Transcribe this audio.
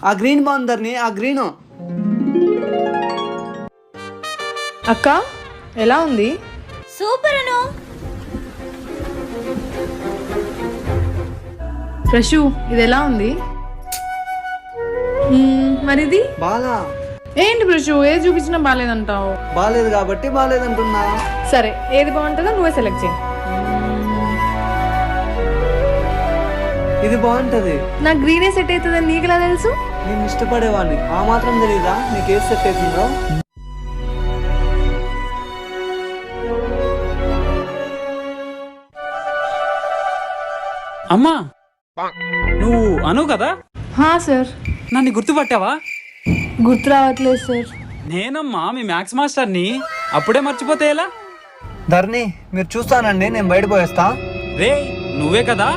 ఆ గ్రీన్ బాగుందర్ని, ఆ గ్రీను. అక్క ఎలా ఉంది? సూపర్ అను. ఫ్రెషు ఇది ఎలా ఉంది? మరిది బాలా ఏంటి ఫ్రెషు, ఏది చూపించినా బాగాలేదంటావు. బాలేదు కాబట్టి బాలేదంటున్నా. సరే ఏది బాగుంటుందో నువ్వే సెలెక్ట్ చేయి. ఇది బాగుంటది. నా గ్రీనే సెట్ అవుతుందని నీకులా తెలుసు? నేను ఇష్టపడేవాడిని, ఆ మాత్రం తెలీదా నీకు ఏది సెట్ అవుతుందో? అమ్మా, నువ్వు అను కదా? హా సార్. నన్ను గుర్తుపట్టావా? గుర్తు రావట్లేదు సార్. నేనమ్మా మీ మ్యాథ్స్ మాస్టర్ని. అప్పుడే మర్చిపోతే ఎలా? ధర్ని మీరు చూస్తానండి, నేను బయట పోయేస్తా. రే నువ్వే కదా